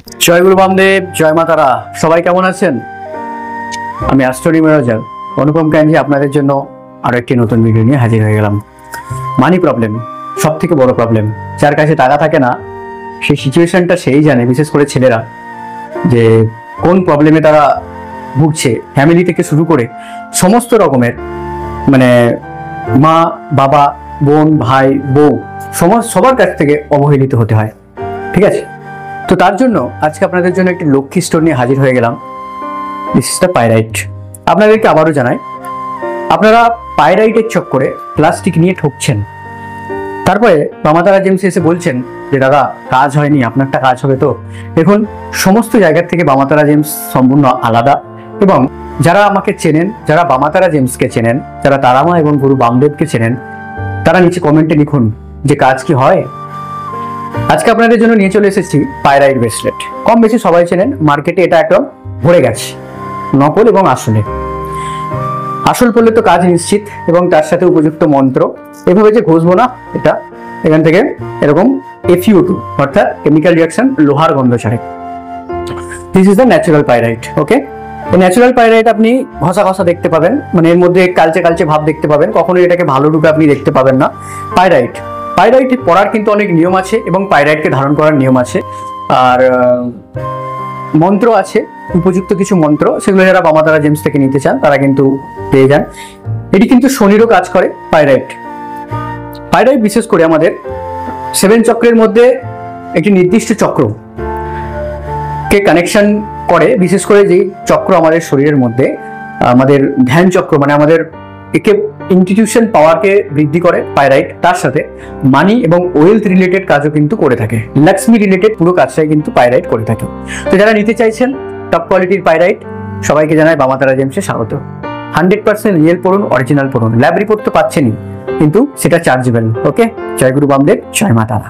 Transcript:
জয় গুরু বামদেব, জয় মা তারা। সবাই কেমন আছেন? আমি অ্যাস্ট্রোনিউমেরোলজার অনুপম কাঞ্জি আপনাদের জন্য আরো একটি নতুন ভিডিও নিয়ে হাজির হয়ে গেলাম। মানি প্রবলেম সব থেকে বড় প্রবলেম। যার কাছে টাকা থাকে না সেই সিচুয়েশনটা সেই জানে, বিশেষ করে ছেলেরা, যে কোন প্রবলেমে তারা ভুগছে। ফ্যামিলি থেকে শুরু করে সমস্ত রকমের, মানে মা বাবা বোন ভাই বউ সবার কাছ থেকে অবহেলিত হতে হয়। ঠিক আছে, তো তার জন্য আজকে আপনাদের জন্য একটি লক্ষ্মী স্টোর নিয়ে হাজির হয়ে গেলাম। This is the pyrite. আপনাদেরকে আবারও জানাই, আপনারা পাইরাইটের চক্করে প্লাস্টিক নিয়ে ঠকছেন। তারপরে মামাতারা জেমস এসে বলছেন যে দাদা কাজ হয়নি, আপনারটা কাজ হবে তো। দেখুন, সমস্ত জায়গার থেকে বামাতারা জেমস সম্পূর্ণ আলাদা। এবং যারা আমাকে চেনেন, যারা বামাতারা জেমসকে চেনেন, যারা তারামা এবং গুরু বামদেবকে চেনেন, তারা নিচে কমেন্টে লিখুন যে কাজ কি হয়। আজকে আপনাদের জন্য নিয়ে চলে এসেছি পাইরাইট ব্রেসলেট। কম বেশি সবাই চেনেন, মার্কেটে এটা একদম ভরে গেছে নকল এবং আসলে। আসল পড়লে তো কাজ নিশ্চিত, এবং তার সাথে উপযুক্ত মন্ত্র। এভাবে যে ঘষবো না, এটা এখান থেকে এরকম FeO2 অর্থাৎ কেমিক্যাল রিয়াকশন, লোহার গন্ধ ছাড়ে। This is the natural pyrite. Okay, এই ন্যাচারাল পাইরাইট আপনি ঘষা ঘষা দেখতে পাবেন, মানে এর মধ্যে কালচে কালচে ভাব দেখতে পাবেন, কখনোই এটাকে ভালো রূপে আপনি দেখতে পাবেন না। পাইরাইট পড়ার কিন্তু অনেক নিয়ম আছে, এবং পাইরাইটকে ধারণ করার নিয়ম আছে, আর মন্ত্র আছে, উপযুক্ত কিছু মন্ত্র। সেগুলো যারা বামাতারা জেমস থেকে নিতে চান তারা কিন্তু পেয়ে যান। এটি কিন্তু শনিরও কাজ করে। পাইরাইট বিশেষ করে আমাদের 7 চক্রের মধ্যে একটি নির্দিষ্ট চক্র কে কানেকশন করে। বিশেষ করে যে চক্র আমাদের শরীরের মধ্যে, আমাদের ধ্যান চক্র, মানে আমাদের একে ইনস্টিটিউশন পাওয়ারকে বৃদ্ধি করে পাইরাইট। তার সাথে মানি এবং ওয়েলথ রিলেটেড কাজও কিন্তু করে থাকে। লক্ষ্মী রিলেটেড পুরো কাজটাই কিন্তু পাইরাইট করে থাকে। তো যারা নিতে চাইছেন টপ কোয়ালিটির পাইরাইট, সবাইকে জানাই বামাতারা জেমসে স্বাগত। 100% রিয়েল পড়ুন, অরিজিনাল পড়ুন। ল্যাব রিপোর্ট তো পাচ্ছেনই, কিন্তু সেটা চার্জেবল। ওকে, জয় গুরু বামদেব, জয় মা তারা।